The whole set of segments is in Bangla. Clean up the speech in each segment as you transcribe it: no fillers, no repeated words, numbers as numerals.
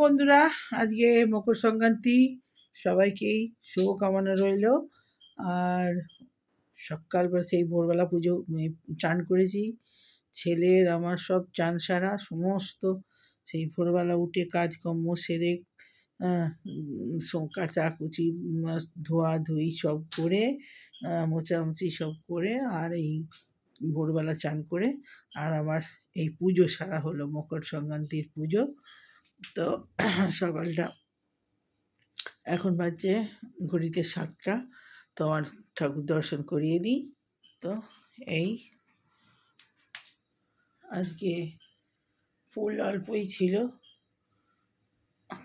বন্ধুরা, আজকে মকর সংক্রান্তি, সবাইকেই শুভকামনা রইল। আর সকালবেলা সেই ভোরবেলা পুজো চান করেছি। ছেলের আমার সব চান সারা সমস্ত সেই ভোরবেলা উঠে কাজকর্ম সেরে কাচাকুচি ধোয়াধুয়ি সব করে মোছামুছি সব করে আর এই ভোরবেলা চান করে আর আমার এই পুজো সারা হলো, মকর সংক্রান্তির পুজো। তো সকালটা এখন বাজছে ঘড়িতে 7টা। তো আমার ঠাকুর দর্শন করিয়ে দিই। তো এই আজকে ফুল অল্পই ছিল,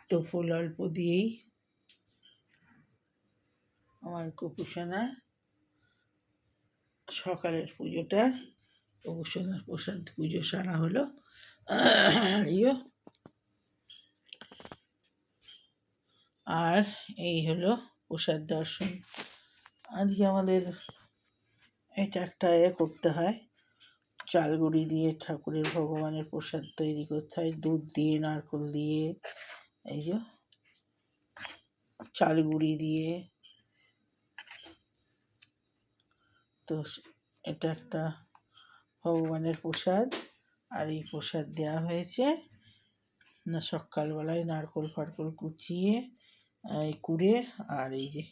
তো ফুল অল্প দিয়েই আমার কুকুরসোনা সকালের পুজোটা কুকুরসোনার প্রসাদ পুজো সারা হলো। আর এই হলো প্রসাদ দর্শন। আজকে আমাদের এটা একটা করতে হয়, চালগুড়ি দিয়ে ঠাকুরের ভগবানের প্রসাদ তৈরি করতে হয়, দুধ দিয়ে নারকেল দিয়ে, এই যে চালগুড়ি দিয়ে। তো এটা একটা ভগবানের প্রসাদ। আর এই প্রসাদ দেওয়া হয়েছে না সকালবেলায় নারকেল ফারকল কুচিয়ে কুড়ে। আর এই যে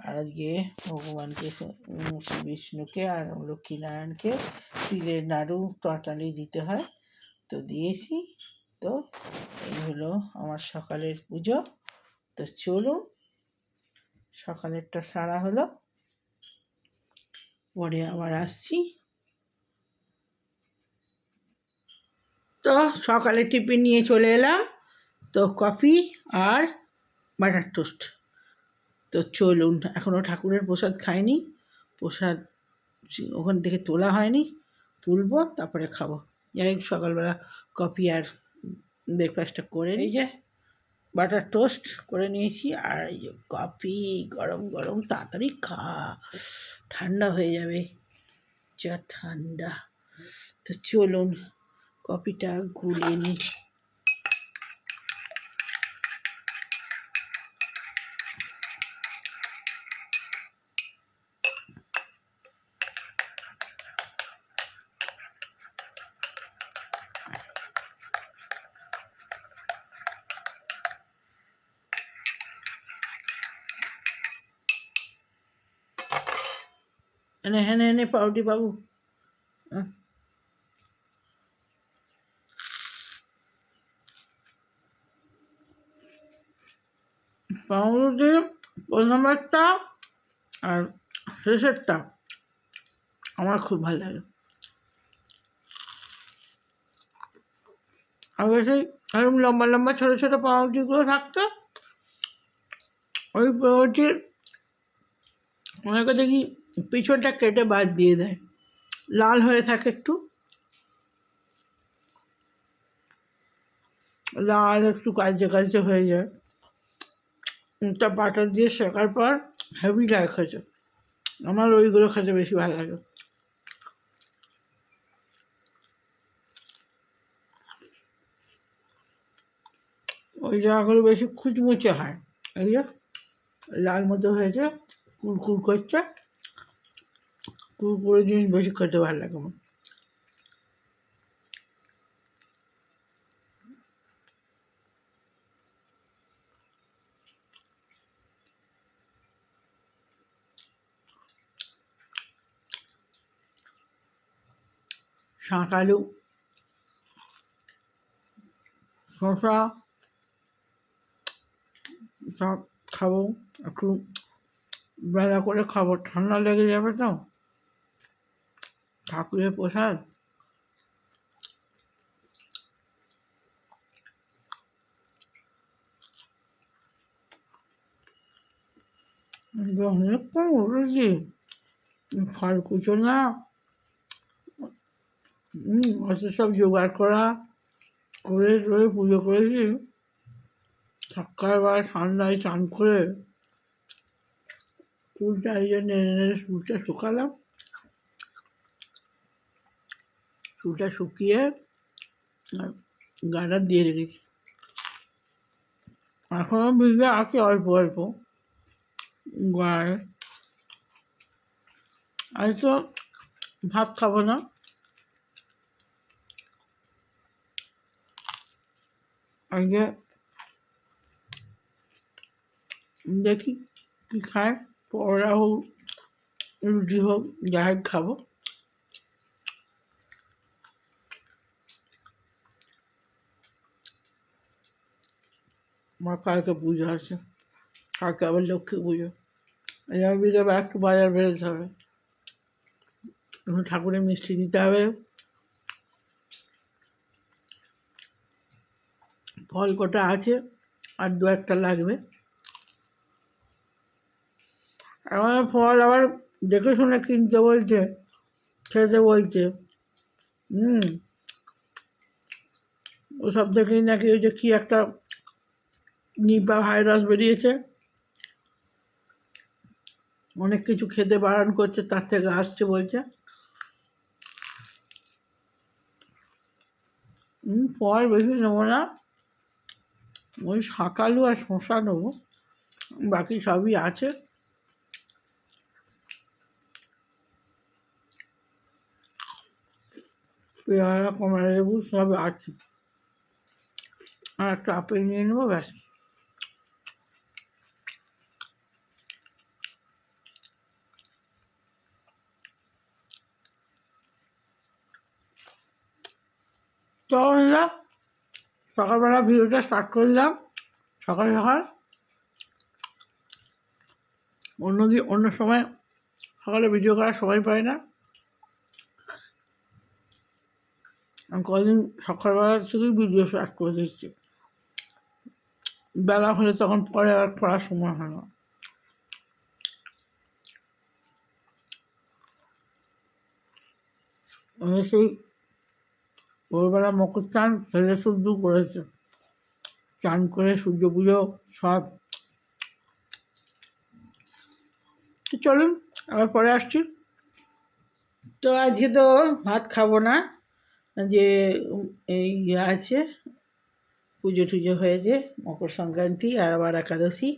আর আজকে ভগবানকে বিষ্ণুকে আর লক্ষ্মীনারায়ণকে তিলের নাড়ু টটালি দিতে হয়, তো দিয়েছি। তো এই হলো আমার সকালের পুজো। তো চলুন, সকালেরটা সারা হলো, পরে আবার আসছি। তো সকালে টিফিন নিয়ে চলে এলাম, তো কফি আর বাটার টোস্ট। তো চলুন, এখনও ঠাকুরের প্রসাদ খাইনি, প্রসাদ ওখান থেকে তোলা হয়নি, তুলবো তারপরে খাবো। যাই হোক, সকালবেলা কফি আর ব্রেকফাস্টটা করে, এই যে বাটার টোস্ট করে নিয়েছি। আর এই যে কফি গরম গরম, তাড়াতাড়ি খা, ঠান্ডা হয়ে যাবে, যা ঠান্ডা। তো চলুন কফিটা গুলিয়ে নিই। এনে হেনে এনে পাউডি বাবু, পাউরুটি প্রথমেরটা আর শেষেরটা আমার খুব ভালো লাগে। আগে সেই এরকম লম্বা লম্বা ছোটো ছোটো পাউরুটিগুলো থাকতো, ওই পাউরুটির অনেকে দেখি পিছনটা কেটে বাদ দিয়ে দেয়, লাল হয়ে থাকে, একটু লাল, একটু কালচে কালচে হয়ে যায়। তা বাটার দিয়ে শেখার পর হেভি লাগে খেতে, আমার ওইগুলো খেতে বেশি ভালো লাগে। ওই জায়গাগুলো বেশি খুচমুচে হয়, এই যে লাল মতো হয়েছে, কুরকুর করছে, কুরকুরে জিনিস বেশি খেতে ভালো লাগে আমার। শাঁক আলু, শসা সব খাবো, একটু বেলা করে খাবো, ঠান্ডা লেগে যাবে তো, ঠাকুরের প্রসাদ। অনেকক্ষণ উঠেছি, ফল কুচো না, অত সব জোগাড় করা করে টরে পুজো করেছি। সকালবেলা ঠান্ডায় চান করে চুলটা এই যে নেড়ে নেড়ে চুলটা শুকালাম, চুলটা শুকিয়ে গাটা দিয়ে রেখেছি। এখনও ভিজে আছে অল্প অল্প গড়ায়। আজ তো ভাত খাবো না, আজকে দেখি কী খায়, পরোটা হোক রুটি হোক যাই হোক খাবো। আমার কালকে পুজো আছে, কালকে আবার লক্ষ্মী পুজো, এই জন্য বিকেলবেলা একটু বাজার বেরোতে হবে, ঠাকুরের মিষ্টি দিতে হবে, ফল কটা আছে আর দু একটা লাগবে। আমার ফল আবার দেখে শুনে কিনতে বলছে, খেতে বলছে। ওসব দেখেই নাকি ওই যে কী একটা নিপা ভাইরাস বেরিয়েছে, অনেক কিছু খেতে বারণ করছে, তার থেকে আসছে বলছে। ফল বেশি নেবো না, ওই শাকালু আর শশা নেবো, বাকি সবই আছে। পেয়ারা কমলা লেবু সব আছে, আর একটা আপেল নিয়ে নেবো ব্যাস। তো আমরা সকালবেলা ভিডিওটা স্টার্ট করলাম, সকাল সকাল। অন্য সময় সকালে ভিডিও করার সময় পাই না, আমি কদিন সকালবেলা থেকেই ভিডিও স্টার্ট করে দিচ্ছি, বেলা হলে তখন পরে আর করার সময় হয় না। সেই ভোরবেলা মকর চান ছেলে শুদ্ধ করেছে, চান করে সূর্য পুজো সব। তো চলুন আবার পরে আসছি। তো আজকে তো ভাত খাবো না, যে এই আছে পুজো টুজো হয়েছে, মকর সংক্রান্তি আর আবার একাদশী,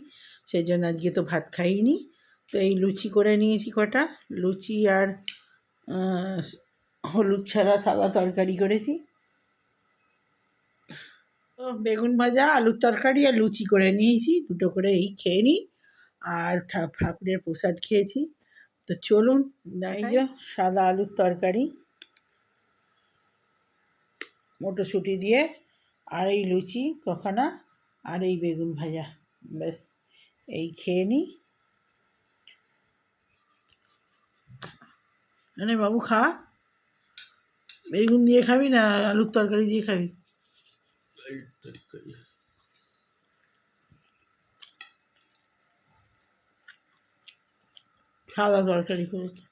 সেই জন্য আজকে তো ভাত খাইনি। তো এই লুচি করে নিয়েছি কটা, লুচি আর হলুদ ছাড়া সাদা তরকারি করেছি। তো বেগুন ভাজা, আলুর তরকারি আর লুচি করে নিয়েছি, দুটো করে এই খেয়ে নিই, আর ঠাকুরের প্রসাদ খেয়েছি। তো চলুন, এই যে সাদা আলুর তরকারি মটরশুঁটি দিয়ে, আর এই লুচি কখানা, আর এই বেগুন ভাজা, ব্যাস এই খেয়ে নিই। মানে বাবু খা, বেগুন দিয়ে খাবি না আলুর তরকারি দিয়ে খাবি? সাদা তরকারি করেছি।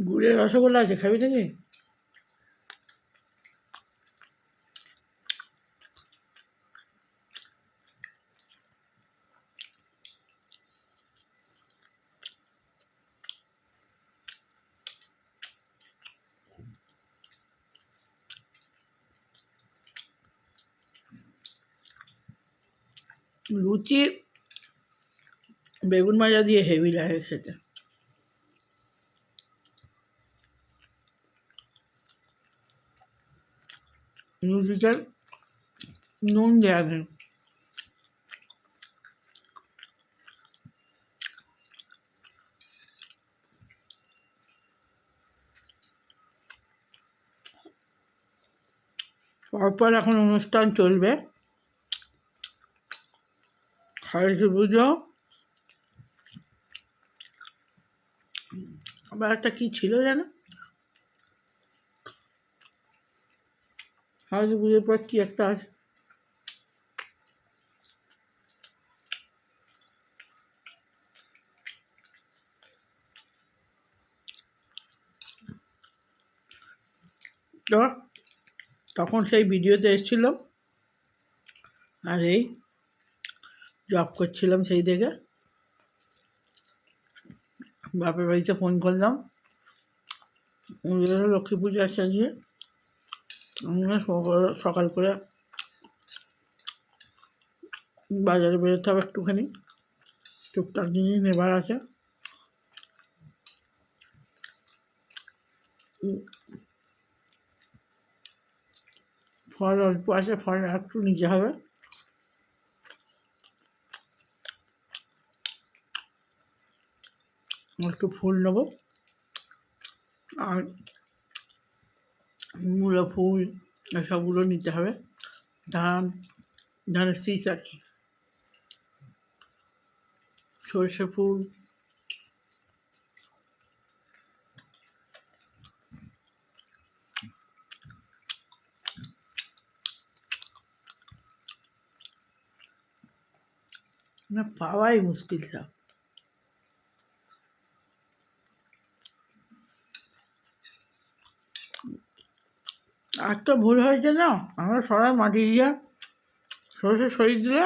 গুড়ের রসগোল্লা আছে, খাবি নাকি? লুচি বেগুন ভাজা দিয়ে হেভি লাগে খেতে। লুচিটার নুন দেওয়া নেই। পরপর এখন অনুষ্ঠান চলবে, সরস্বতী পুজো, আবার একটা কী ছিল যেন, সরস্বতী পুজোর পর কী একটা আছে, তো তখন সেই ভিডিওতে এসেছিলাম, আর এই জব করছিলাম সেই থেকে। বাপের বাড়িতে ফোন করলাম, ওদেরও লক্ষ্মী পুজো আসছে গিয়ে সকাল করে বাজারে বেরোতে হবে একটুখানি, টুকটাক জিনিস নেবার আছে। ফল অল্প আছে, ফল একটু নিতে হবে। একটু ফুল নেবো, আর মূলো ফুল এসবগুলো নিতে হবে। ধানের শীষ আর কি, সরষে ফুল, না পাওয়াই মুশকিল সব। একটা ভুল হয়েছে না, আমরা সবাই মাটি দিয়ে সরষে সরিয়ে দিলে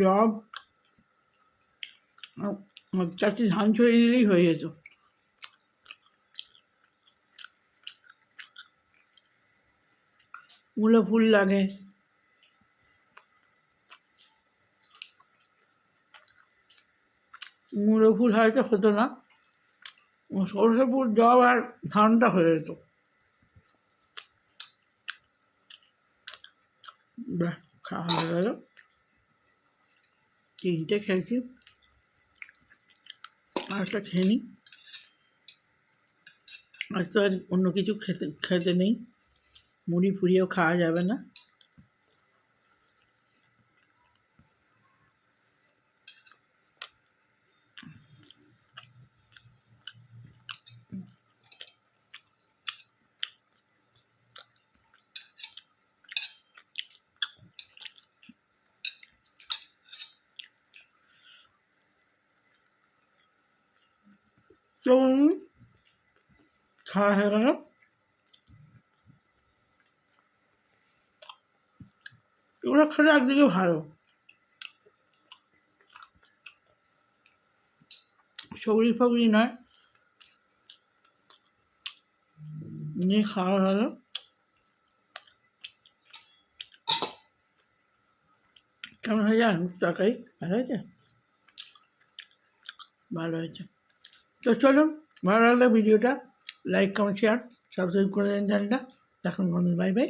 জব চারটি ধান ছড়িয়ে দিলেই হয়ে যেত। মূলো ফুল লাগে, মূলো ফুল হয়তো হতো না, সরষে ফুল জব আর ধানটা হয়ে যেত। বাহ, খাওয়া হয়ে গেল, তিনটে খেয়েছি, আর একটা খেয়ে নিই। আজ তো আর অন্য কিছু খেতে নেই, মুড়ি ফুড়িও খাওয়া যাবে না। তো খাওয়া হয়ে গেল, এগুলো খেলে একদিকে ভালো, সবজি ফবজি নয়, নিয়ে খাওয়া হলো। কেমন হয়ে যায় তরকারি? ভালো হয়েছে, ভালো হয়েছে। তো চলুন, ভালো লাগলে ভিডিওটা লাইক কমেন্ট শেয়ার সাবস্ক্রাইব করে দেন চ্যানেলটা। এখন বাই বাই।